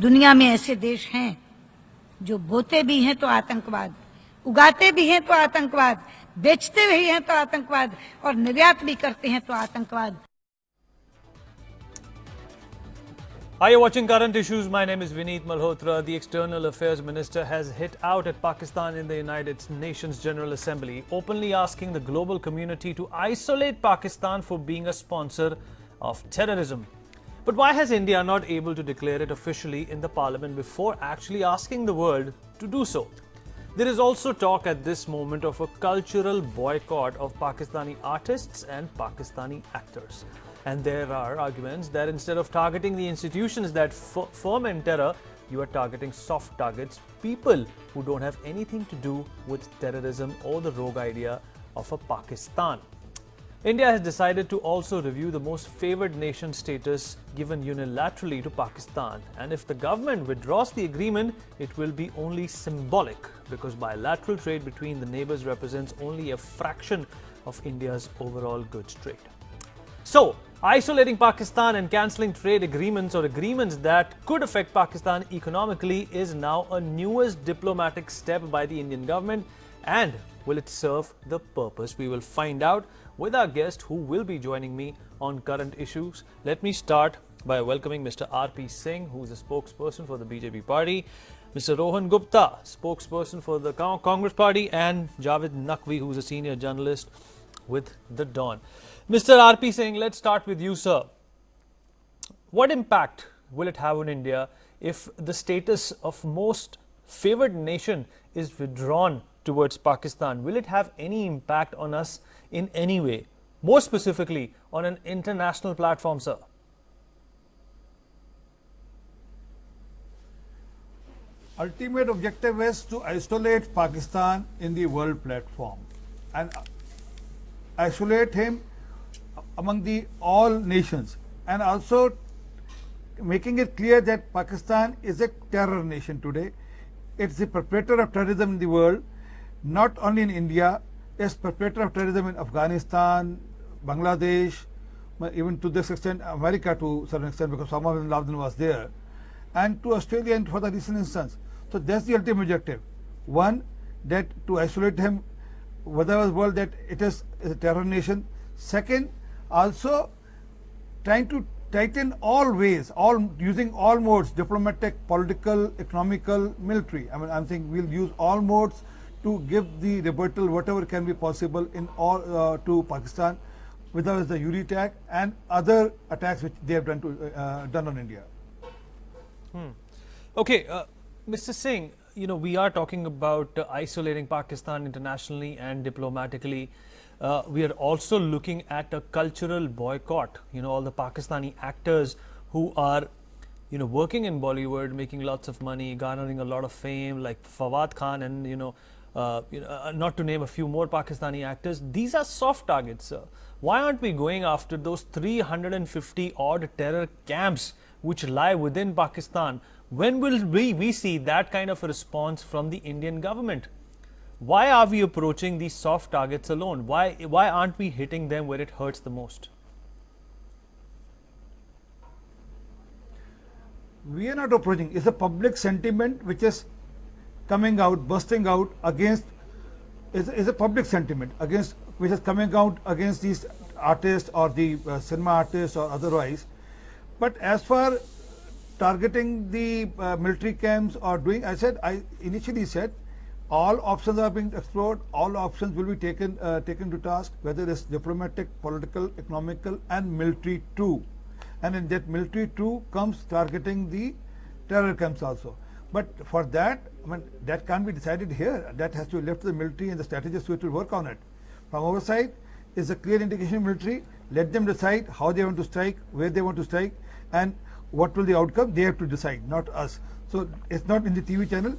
दुनिया में ऐसे देश हैं जो बोते भी हैं तो आतंकवाद, उगाते भी हैं तो आतंकवाद, बेचते भी हैं तो आतंकवाद और निर्यात भी करते हैं तो आतंकवाद। Are you watching Current Issues? My name is Vineet Malhotra. The External Affairs Minister has hit out at Pakistan in the United Nations General Assembly, openly asking the global community to isolate Pakistan for being a sponsor of terrorism. But why has India not able to declare it officially in the parliament before actually asking the world to do so? There is also talk at this moment of a cultural boycott of Pakistani artists and Pakistani actors. And there are arguments that instead of targeting the institutions that foment terror, you are targeting soft targets, people who don't have anything to do with terrorism or the rogue idea of a Pakistan. India has decided to also review the most favored nation status given unilaterally to Pakistan. And if the government withdraws the agreement, it will be only symbolic because bilateral trade between the neighbors represents only a fraction of India's overall goods trade. So, isolating Pakistan and cancelling trade agreements or agreements that could affect Pakistan economically is now a newest diplomatic step by the Indian government. And will it serve the purpose? We will find out with our guest who will be joining me on Current Issues. Let me start by welcoming Mr. R.P. Singh, who is a spokesperson for the BJP party, Mr. Rohan Gupta, spokesperson for the Congress party, and Javed Naqvi, who is a senior journalist with The Dawn. Mr. R.P. Singh, let's start with you, sir. What impact will it have on India if the status of most favored nation is withdrawn towards Pakistan? Will it have any impact on us in any way? More specifically, on an international platform, sir? Ultimate objective is to isolate Pakistan in the world platform and isolate him among the all nations, and also making it clear that Pakistan is a terror nation today. It's the perpetrator of terrorism in the world, not only in India. It's perpetrator of terrorism in Afghanistan, Bangladesh, even to this extent America to a certain extent, because Osama bin Laden was there, and to Australia and for the recent instance. So that's the ultimate objective. One, that to isolate him whatever the world that it is a terror nation. Second, also trying to tighten all ways, using all modes, diplomatic, political, economical, military. I mean, I'm saying we'll use all modes to give the rebuttal whatever can be possible in all to Pakistan, whether it's the Uri attack and other attacks which they have done on India. Okay, Mr. Singh, you know, we are talking about isolating Pakistan internationally and diplomatically. We are also looking at a cultural boycott. You know, all the Pakistani actors who are, you know, working in Bollywood, making lots of money, garnering a lot of fame, like Fawad Khan and, not to name a few more Pakistani actors. These are soft targets, sir. Why aren't we going after those 350 odd terror camps which lie within Pakistan? When will we see that kind of a response from the Indian government? Why are we approaching these soft targets alone? Why aren't we hitting them where it hurts the most? We are not approaching. It's a public sentiment which is coming out, bursting out against. Is a public sentiment against which is coming out against these artists or the cinema artists or otherwise. But as far targeting the military camps or doing, I initially said, all options are being explored. All options will be taken to task, whether it's diplomatic, political, economical, and military too. And in that military too comes targeting the terror camps also. But for that, I mean, that can't be decided here. That has to be left to the military and the strategists who will work on it. From our side, is a clear indication of military. Let them decide how they want to strike, where they want to strike, and what will the outcome. They have to decide, not us. So it's not in the TV channel.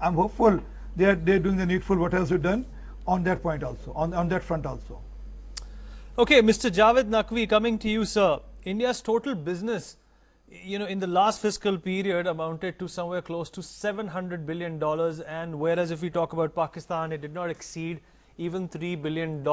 I'm hopeful they're doing the needful, what else we've done on that point also, on that front also. Okay, Mr. Javed Naqvi, coming to you, sir. India's total business, you know, in the last fiscal period amounted to somewhere close to $700 billion. And whereas if we talk about Pakistan, it did not exceed even $3 billion.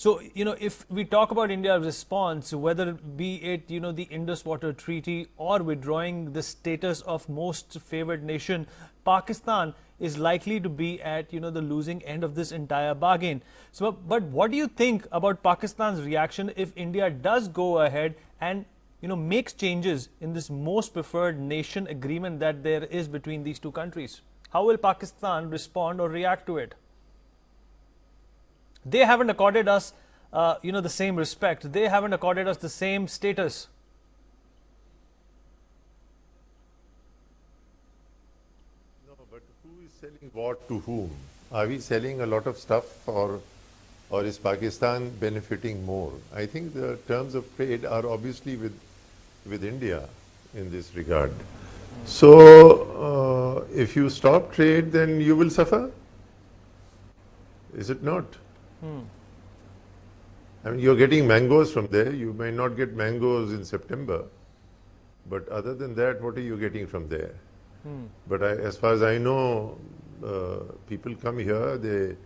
So, if we talk about India's response, whether be it, the Indus Water Treaty or withdrawing the status of most favored nation, Pakistan is likely to be at, the losing end of this entire bargain. So, but what do you think about Pakistan's reaction if India does go ahead and, makes changes in this most preferred nation agreement that there is between these two countries? How will Pakistan respond or react to it? They haven't accorded us, the same respect. They haven't accorded us the same status. No, but who is selling what to whom? Are we selling a lot of stuff, or is Pakistan benefiting more? I think the terms of trade are obviously with India in this regard. So, if you stop trade, then you will suffer. Is it not? I mean, you're getting mangoes from there. You may not get mangoes in September, but other than that, what are you getting from there? But as far as I know, people come here. There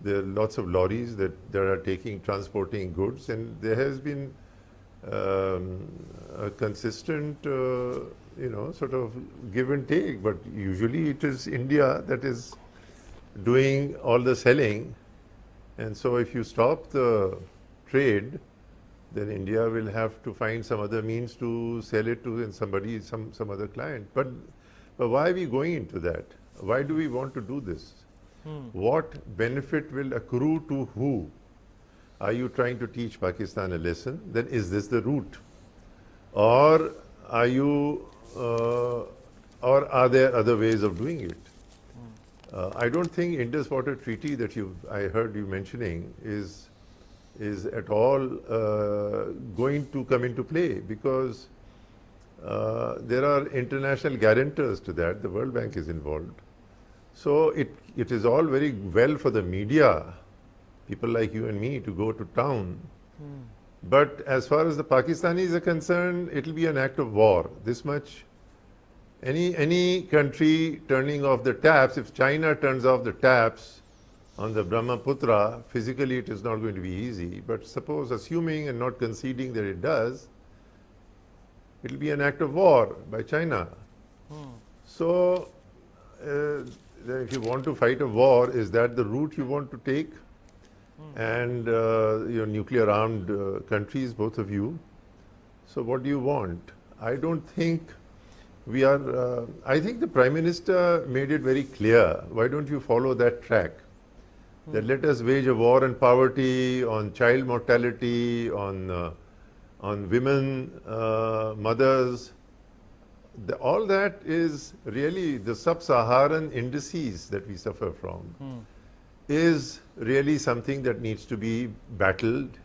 are lots of lorries that are transporting goods, and there has been a consistent, sort of give and take. But usually, it is India that is doing all the selling. And so if you stop the trade, then India will have to find some other means to sell it to some other client. But why are we going into that? Why do we want to do this? What benefit will accrue to who? Are you trying to teach Pakistan a lesson? Then is this the route? Or are you, or are there other ways of doing it? I don't think Indus Water Treaty that I heard you mentioning is at all going to come into play, because there are international guarantors to that. The World Bank is involved. So it is all very well for the media, people like you and me, to go to town. But as far as the Pakistanis are concerned, it will be an act of war. This much. Any country turning off the taps, if China turns off the taps on the Brahmaputra, physically it is not going to be easy. But suppose, assuming and not conceding that it does, it will be an act of war by China. So, if you want to fight a war, is that the route you want to take? And you're nuclear armed countries, both of you. So what do you want? I don't think we are, I think the Prime Minister made it very clear. Why don't you follow that track? That let us wage a war on poverty, on child mortality, on women, mothers. All that is really the sub-Saharan indices that we suffer from. Is really something that needs to be battled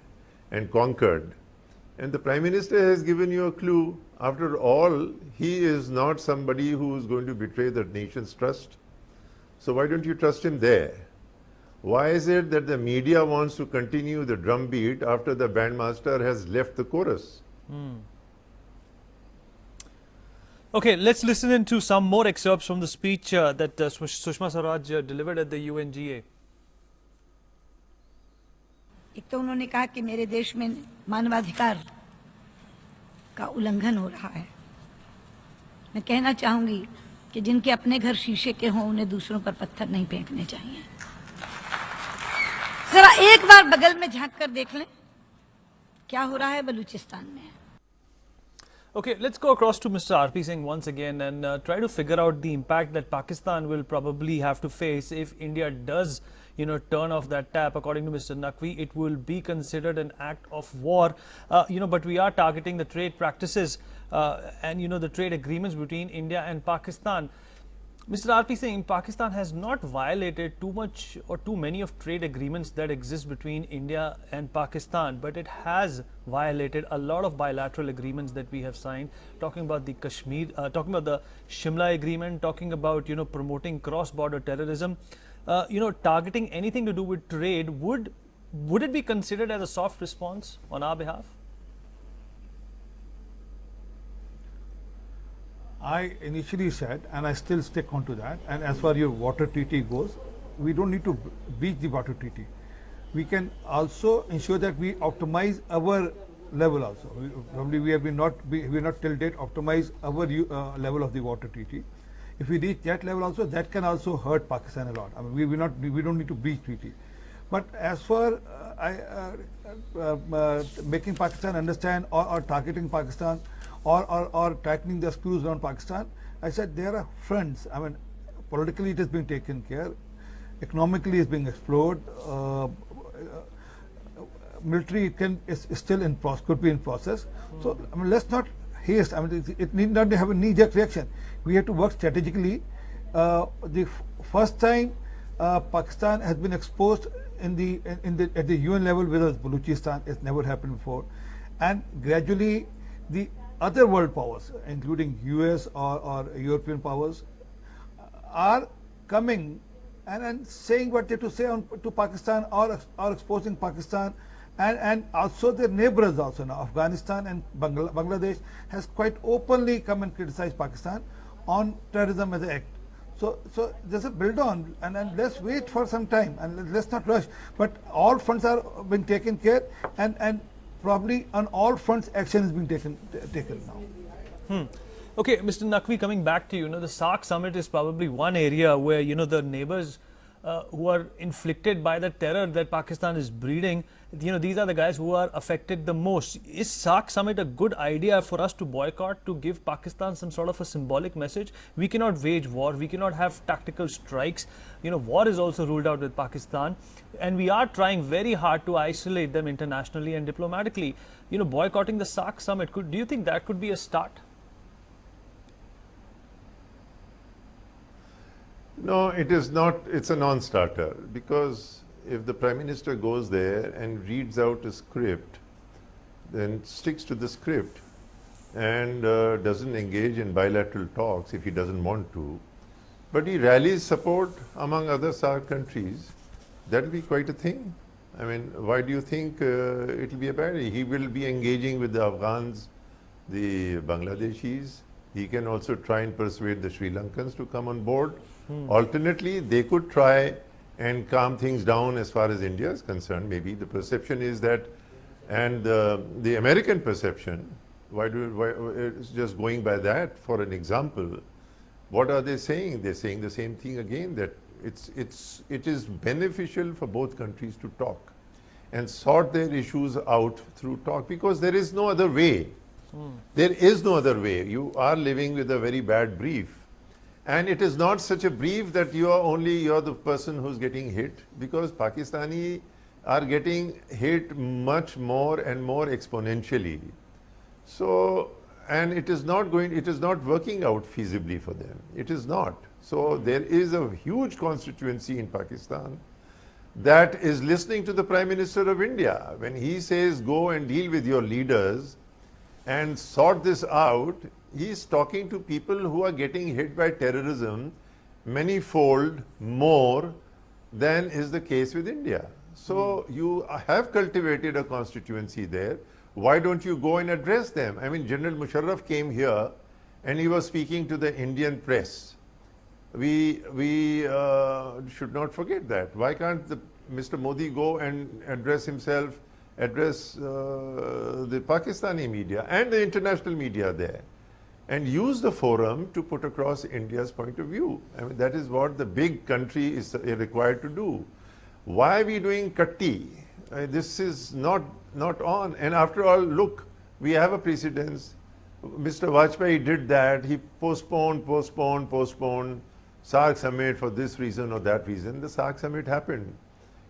and conquered. And the Prime Minister has given you a clue. After all, he is not somebody who is going to betray the nation's trust. So why don't you trust him there? Why is it that the media wants to continue the drumbeat after the bandmaster has left the chorus? Okay, let's listen into some more excerpts from the speech that Sushma Swaraj delivered at the UNGA. एक तो उन्होंने कहा कि मेरे देश में मानवाधिकार का उल्लंघन हो रहा है। मैं कहना चाहूंगी कि जिनके अपने घर शीशे के हों उन्हें दूसरों पर पत्थर नहीं फेंकने चाहिए। जरा एक बार बगल में झांक कर देख लें क्या हो रहा है बलूचिस्तान में। Okay, let's go across to Mr. R.P. Singh once again and try to figure out the impact that Pakistan will probably have to face if India does, turn off that tap. According to Mr. Naqvi, it will be considered an act of war, but we are targeting the trade practices and, the trade agreements between India and Pakistan. Mr. R.P. Singh, Pakistan has not violated too much or too many of trade agreements that exist between India and Pakistan, but it has violated a lot of bilateral agreements that we have signed, talking about the Kashmir, talking about the Shimla agreement, talking about, promoting cross-border terrorism, targeting anything to do with trade. Would it be considered as a soft response on our behalf? I initially said, and I still stick on to that, and as far as your water treaty goes, we don't need to breach the water treaty. we can also ensure that we optimize our level also. Probably we have not till date optimized our level of the water treaty. If we reach that level also, that can also hurt Pakistan a lot. I mean, we don't need to breach treaty. But as for making Pakistan understand or targeting Pakistan or tightening the screws around Pakistan, I said there are fronts. I mean, politically it is being taken care, economically it's being explored, military is still could be in process. So I mean, let's not haste. I mean, it need not have a knee-jerk reaction. We have to work strategically. The first time Pakistan has been exposed at the UN level with Balochistan, it's never happened before, and gradually the other world powers, including US or European powers, are coming and saying what they have to say to Pakistan or exposing Pakistan, and also their neighbors also now. Afghanistan and Bangladesh has quite openly come and criticized Pakistan on terrorism as an act. So there's a build on, and let's wait for some time and let's not rush. But all fronts are being taken care, and probably on all fronts action is being taken now. Okay, Mr. Naqvi, coming back to you, the SAARC summit is probably one area where, the neighbors who are inflicted by the terror that Pakistan is breeding, these are the guys who are affected the most. Is SAARC summit a good idea for us to boycott, to give Pakistan some sort of a symbolic message? We cannot wage war, we cannot have tactical strikes. War is also ruled out with Pakistan, and we are trying very hard to isolate them internationally and diplomatically. Boycotting the SAARC summit, do you think that could be a start? No, it is not. It's a non-starter, because if the Prime Minister goes there and reads out a script, then sticks to the script and doesn't engage in bilateral talks if he doesn't want to, but he rallies support among other SAARC countries, that will be quite a thing. I mean, why do you think it will be a bad idea? He will be engaging with the Afghans, the Bangladeshis. He can also try and persuade the Sri Lankans to come on board. Alternately, they could try and calm things down as far as India is concerned. Maybe the perception is that, and the American perception, it's just going by that for an example, what are they saying? They're saying the same thing again, that it is beneficial for both countries to talk and sort their issues out through talk, because there is no other way. There is no other way. You are living with a very bad brief. And it is not such a brief that you're the person who's getting hit, because Pakistani are getting hit much more and more exponentially. So, and it is not working out feasibly for them. It is not. So there is a huge constituency in Pakistan that is listening to the Prime Minister of India. When he says, go and deal with your leaders and sort this out, he's talking to people who are getting hit by terrorism many-fold more than is the case with India. So you have cultivated a constituency there. Why don't you go and address them? I mean, General Musharraf came here and he was speaking to the Indian press. We should not forget that. Why can't Mr. Modi go and address himself, address the Pakistani media and the international media there, and use the forum to put across India's point of view? I mean, that is what the big country is required to do. Why are we doing Katti? This is not on. And after all, look, we have a precedence. Mr. Vajpayee did that. He postponed SAARC summit for this reason or that reason. The SAARC summit happened.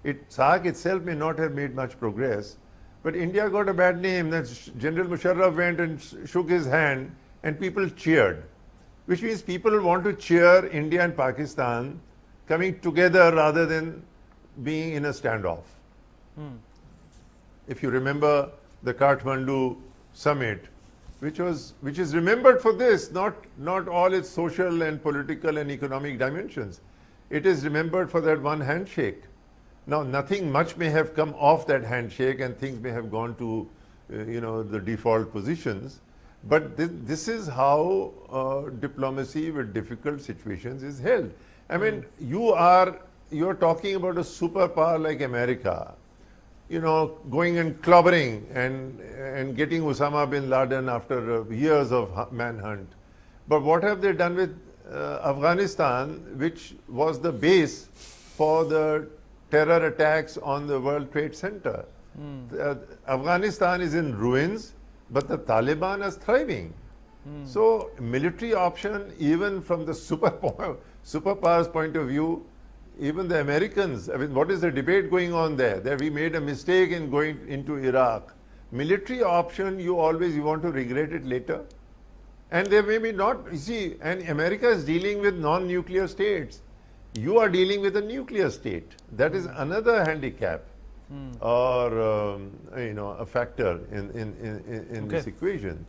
SAARC itself may not have made much progress, but India got a bad name. That General Musharraf went and shook his hand and people cheered, which means people want to cheer India and Pakistan coming together rather than being in a standoff. If you remember the Kathmandu summit, which is remembered for this, not all its social and political and economic dimensions. It is remembered for that one handshake. Now, nothing much may have come off that handshake and things may have gone to the default positions. But this is how diplomacy with difficult situations is held. I mean, you're talking about a superpower like America, going and clobbering and getting Osama bin Laden after years of manhunt. But what have they done with Afghanistan, which was the base for the terror attacks on the World Trade Center? Afghanistan is in ruins, but the Taliban is thriving. So military option, even from the superpowers point of view, even the Americans, I mean, what is the debate going on there? That we made a mistake in going into Iraq. Military option, you want to regret it later. And there may be not, you see, and America is dealing with non-nuclear states. You are dealing with a nuclear state. That is another handicap or, a factor in this equation.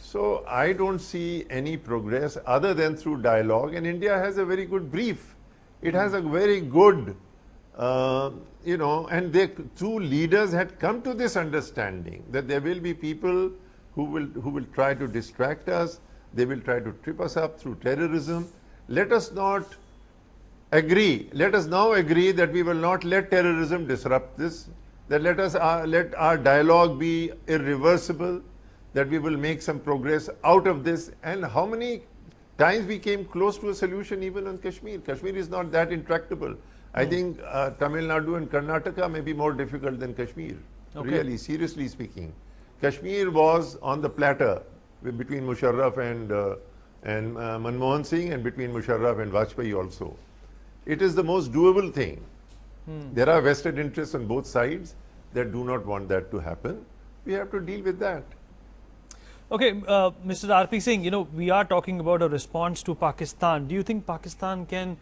So I don't see any progress other than through dialogue, and India has a very good brief. It has a very good, and the two leaders had come to this understanding that there will be people who will try to distract us, they will try to trip us up through terrorism. Let us not agree, let us now agree that we will not let terrorism disrupt this, that let our dialogue be irreversible, that we will make some progress out of this. And how many times we came close to a solution even on Kashmir. Kashmir is not that intractable. I think Tamil Nadu and Karnataka may be more difficult than Kashmir, really, seriously speaking. Kashmir was on the platter between Musharraf and Manmohan Singh, and between Musharraf and Vajpayee also. It is the most doable thing. There are vested interests on both sides that do not want that to happen. We have to deal with that. Okay, Mr. R.P. Singh, we are talking about a response to Pakistan. Do you think Pakistan can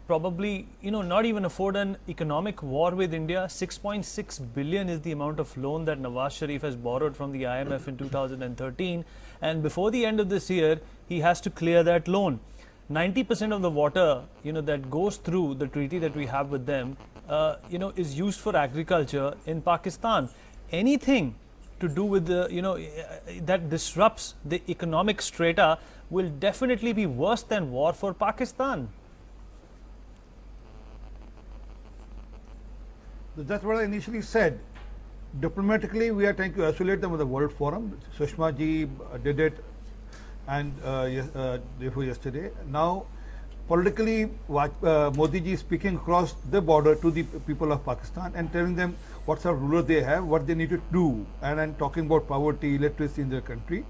probably, not even afford an economic war with India? 6.6 billion is the amount of loan that Nawaz Sharif has borrowed from the IMF in 2013. And before the end of this year, he has to clear that loan. 90% of the water, that goes through the treaty that we have with them, is used for agriculture in Pakistan. Anything to do with the, that disrupts the economic strata will definitely be worse than war for Pakistan. That's what I initially said. Diplomatically, we are trying to isolate them with the World Forum. Sushma ji did it, and yesterday. Now, politically, Modi ji is speaking across the border to the people of Pakistan and telling them what sort of rulers they have, what they need to do, and talking about poverty, illiteracy in their country.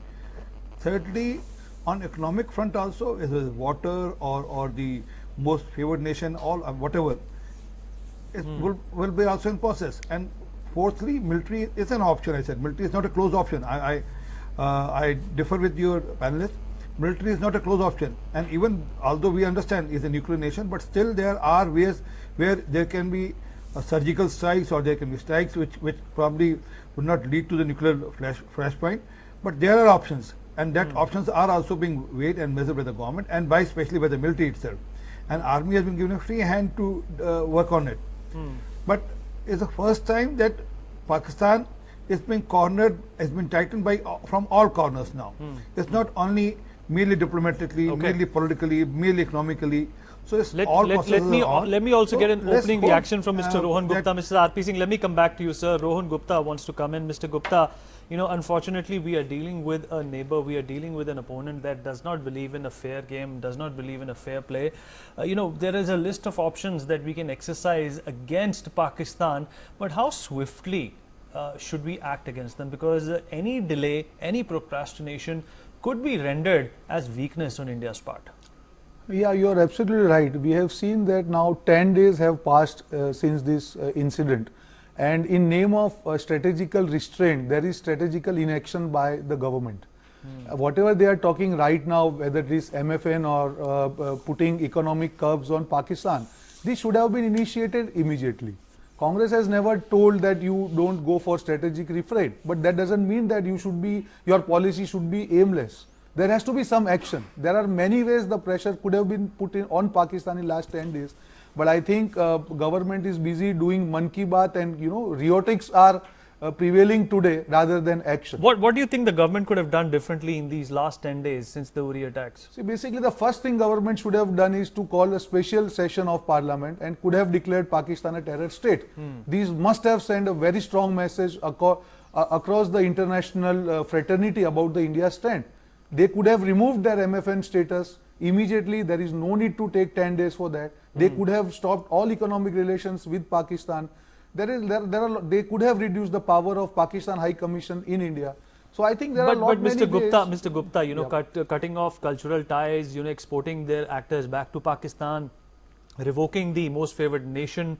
Thirdly, on economic front also, whether it's water or the most favored nation, all whatever, it will be also in process. And fourthly, military is an option. I said military is not a closed option. I differ with your panelists. Military is not a closed option, and even although we understand it's a nuclear nation, but still there are ways where there can be surgical strikes, or there can be strikes which probably would not lead to the nuclear flashpoint. But there are options, and that options are also being weighed and measured by the government, and especially by the military itself. And army has been given a free hand to work on it. But it's the first time that Pakistan is being cornered, has been tightened from all corners now. It's not only merely diplomatically, merely politically, merely economically. So it's all let me also get an opening reaction from Mr. Rohan Gupta. Mr. R.P. Singh, let me come back to you, sir. Rohan Gupta wants to come in. Mr. Gupta, unfortunately, we are dealing with a neighbor, we are dealing with an opponent that does not believe in a fair game, does not believe in a fair play. There is a list of options that we can exercise against Pakistan, but how swiftly should we act against them? Because any delay, any procrastination could be rendered as weakness on India's part. Yeah, you are absolutely right. We have seen that now 10 days have passed since this incident, and in name of strategical restraint, there is strategical inaction by the government. Whatever they are talking right now, whether it is MFN or putting economic curbs on Pakistan, this should have been initiated immediately. Congress has never told that you don't go for strategic refrain, but that doesn't mean that your policy should be aimless. There has to be some action. There are many ways the pressure could have been put on Pakistan in last 10 days. But I think government is busy doing Man Ki Baat, and rhetorics are prevailing today rather than action. What do you think the government could have done differently in these last 10 days since the Uri attacks? See, basically the first thing government should have done is to call a special session of parliament and could have declared Pakistan a terror state. These must have sent a very strong message across the international fraternity about the India stand. They could have removed their MFN status immediately. There is no need to take 10 days for that. They could have stopped all economic relations with Pakistan. They could have reduced the power of Pakistan High Commission in India. So I think there are But many Mr. Gupta, you know, cutting off cultural ties, you know, exporting their actors back to Pakistan, revoking the most favored nation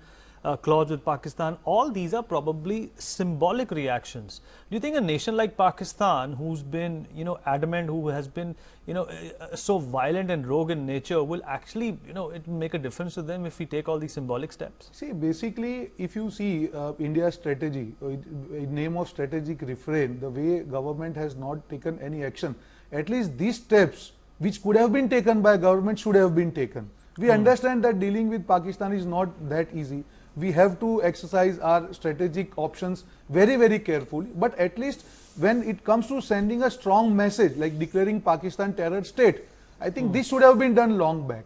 clause with Pakistan, all these are probably symbolic reactions. Do you think a nation like Pakistan, who's been, you know, adamant, who has been, you know, so violent and rogue in nature, will actually, you know, it will make a difference to them if we take all these symbolic steps? See, basically, if you see India's strategy, in name of strategic refrain, the way government has not taken any action, at least these steps which could have been taken by government should have been taken. We understand that dealing with Pakistan is not that easy. We have to exercise our strategic options very, very carefully. But at least when it comes to sending a strong message like declaring Pakistan terror state, I think this should have been done long back.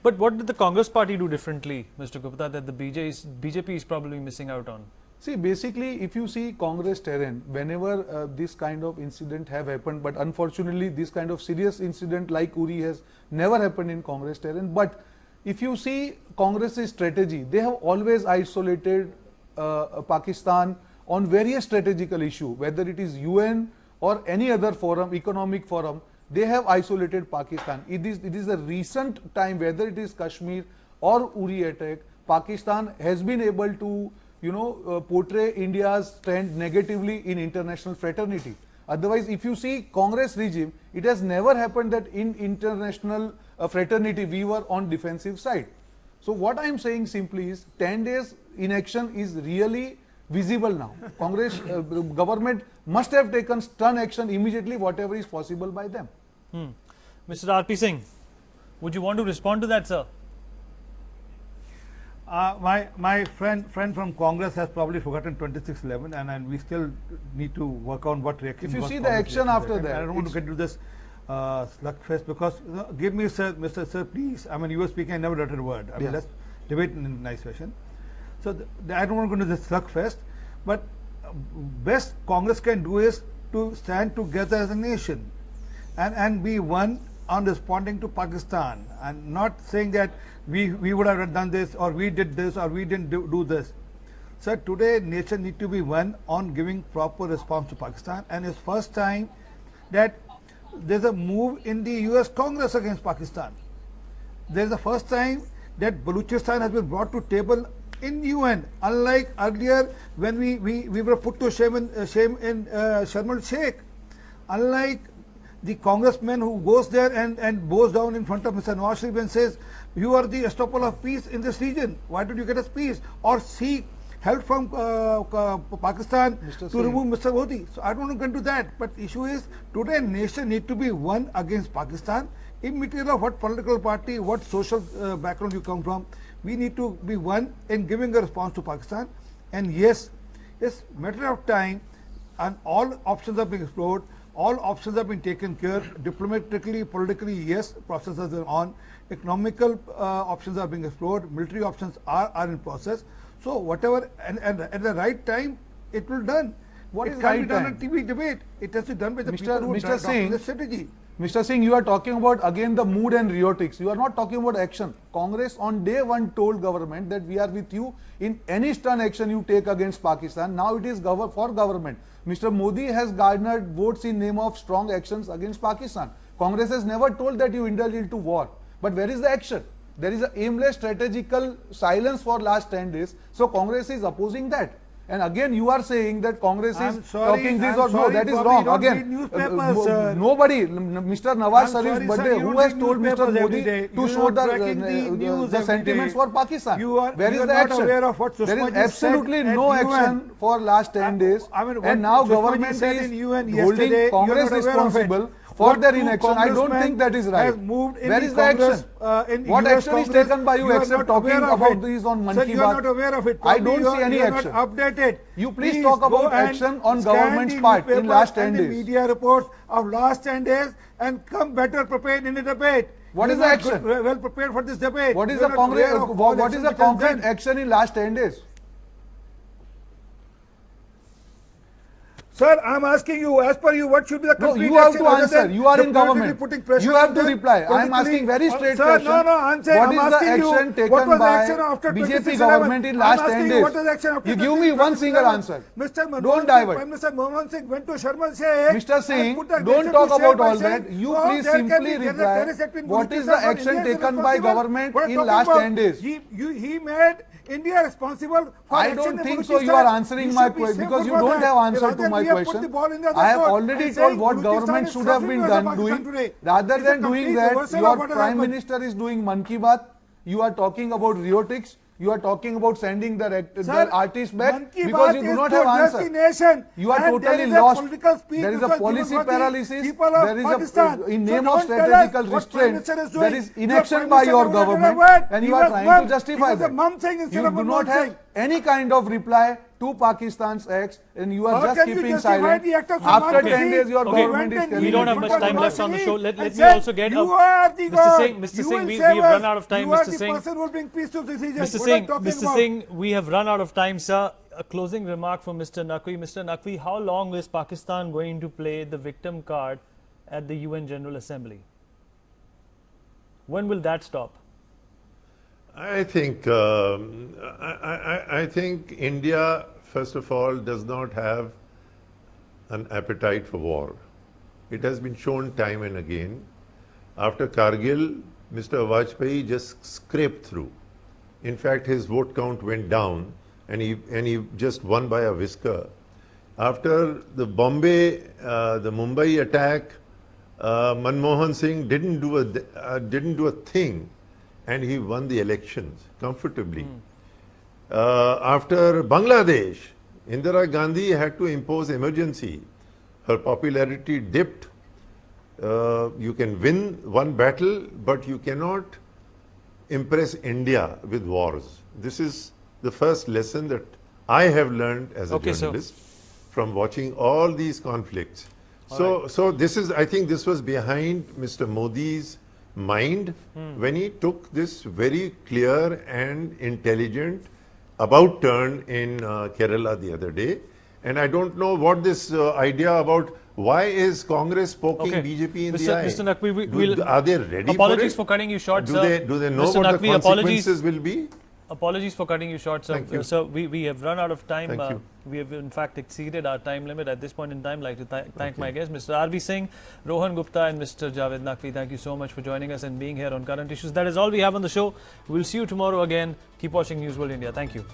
But what did the Congress party do differently, Mr. Gupta, that the BJP is probably missing out on? See, basically, if you see Congress terrain, whenever this kind of incident have happened, but unfortunately, this kind of serious incident like Uri has never happened in Congress terrain. But if you see Congress's strategy, they have always isolated Pakistan on various strategical issues, whether it is UN or any other forum, economic forum, they have isolated Pakistan. It is a recent time, whether it is Kashmir or Uri attack, Pakistan has been able to, you know, portray India's stand negatively in international fraternity. Otherwise, if you see Congress regime, it has never happened that in international fraternity we were on defensive side. So what I am saying simply is 10 days inaction is really visible now. Congress government must have taken stern action immediately, whatever is possible by them. Mr. R.P. Singh, would you want to respond to that, sir? My friend from Congress has probably forgotten 2611, and we still need to work on what reaction. If you see the action after that, I don't want to get into this slugfest because give me, sir, Mr. Sir, please. I mean, you were speaking, I never uttered a word. I mean, let's debate in a nice fashion. So I don't want to go into this slugfest, but best Congress can do is to stand together as a nation and be one on responding to Pakistan, and not saying that we would have done this or we did this or we didn't do this. Sir, today nation need to be one on giving proper response to Pakistan, and it's first time that there's a move in the US Congress against Pakistan. There's the first time that Balochistan has been brought to table in UN, unlike earlier when we were put to shame in Sharm el-Sheikh. Unlike the congressman who goes there and bows down in front of Mr. Nawaz Sharif and says, you are the estoppel of peace in this region. Why did you get us peace? Or seek help from Pakistan to remove Mr. Modi. So I don't want to get into that. But issue is, today nation need to be one against Pakistan. Immaterial of what political party, what social background you come from, we need to be one in giving a response to Pakistan. And yes, it's matter of time, and all options are being explored. All options have been taken care. Diplomatically, politically, yes, processes are on. Economical options are being explored. Military options are in process. So whatever, and at the right time, it will be done. What it is can't right be done time? on TV debate. It has to be done by the people who adopt the strategy. Mr. Singh, you are talking about again the mood and rhetorics. You are not talking about action. Congress on day one told government that we are with you in any stern action you take against Pakistan. Now it is for government. Mr. Modi has garnered votes in name of strong actions against Pakistan. Congress has never told that you indulge into war. But where is the action? There is an aimless strategical silence for last 10 days. So Congress is opposing that. And again, you are saying that Congress is talking this or no, that is wrong. Again, nobody, Mr. Nawaz Sharif's birthday, who has told Mr. Modi to show the sentiments for Pakistan? Where is the action? There is absolutely no action for last 10 days. And now government is holding Congress responsible for What their two inaction. I don't congressmen think that is right. has moved in Where the is the Congress, action? in What US action is Congress, taken by you are except not talking aware of about it. these on Man Sir, Ki you are Baat? not aware of it. I Probably don't see any you are action. not updated. You please talk go about and action on scan government's the part in newspapers last 10 and days. the media reports of last 10 days and come better prepared in the debate. What You is are the not action? well prepared for this debate. What is You the are not aware of all what is action the which has concrete done. action in last 10 days? Sir, I am asking you, as per you, what should be the No, complete you have action to other answer. than You are in politically government. putting pressure You have on to them reply. I am politically? asking very straight Sir, question. no, I'm saying, What I'm is the asking you, action what taken was the by action after BJP 26/11? government in last I'm 10 asking you, days? what was the action after You give me one single 26/11? answer. Mr. Manmohan Don't Singh, divert. Prime Minister Manmohan Singh went to Sharma Sheikh. Mr. and Singh, put the don't nation talk to shame about by all saying, that. You "Oh, please there can simply be- there is a reply. terrorist act in What is Balochistan, the but action India is taken by responsible." government What are in talking last about? 10 days? He made India responsible for I action don't in think so. You Balochistan. are answering You my should be question because shameful you for don't that. have answer Rather to than my we have put question. the ball in the other I have court already and told saying what Balochistan government is should have suffering been because of done Pakistan doing. today. Rather It's a than doing complete that, reversal of your what has Prime happened. Minister is doing Man Ki Baat. You are talking about rhetorics. You are talking about sending the artist back Man Ki because Baat you do is not to have address answer. the nation. You are And totally there is a lost. political speech There is which a was given policy for the paralysis. people of There is Pakistan. in So name of don't tell us strategical what Prime restraint. Minister is There doing. is Your inaction Prime by Minister your was not government, aware. and He you are was trying mum. to justify He was a that. mum saying instead You of a do mom not have saying. any kind of reply to Pakistan's acts, and you are How just can you keeping justify silent. the act of After Salman 10 Rushdie? days, your Okay. government is Went and telling We don't you have to much time talk left about on the it. show. and Let me said, also get you are the Mr. God. Singh, Mr. You Singh, will we save have run us. out of time, You are Mr. the Singh. person who will bring peace to this region. Mr. What Singh, I'm talking Mr. about. Singh, we have run out of time, sir. A closing remark from Mr. Naqvi. Mr. Naqvi, how long is Pakistan going to play the victim card at the UN General Assembly? When will that stop? I think I think India, first of all, does not have an appetite for war. It has been shown time and again. After Kargil, Mr. Vajpayee just scraped through. In fact, his vote count went down, and he just won by a whisker. After the the Mumbai attack, Manmohan Singh didn't do a thing, and he won the elections comfortably. After Bangladesh, Indira Gandhi had to impose emergency. Her popularity dipped. You can win one battle, but you cannot impress India with wars. This is the first lesson that I have learned as a journalist from watching all these conflicts. So this is, I think this was behind Mr. Modi's mind when he took this very clear and intelligent about turn in Kerala the other day. And I don't know what this idea about why is Congress poking BJP in the eye. Mr. Naqvi, are they ready apologies for it? for cutting you short, do sir. Do they know Mr. what Naqvi, the consequences will be? Apologies for cutting you short, sir. Thank you. Sir, we have run out of time. Thank you. We have in fact exceeded our time limit at this point in time. I'd like to thank my guests, Mr. R.V. Singh, Rohan Gupta and Mr. Javed Naqvi. Thank you so much for joining us and being here on Current Issues. That is all we have on the show. We'll see you tomorrow again. Keep watching News World India. Thank you.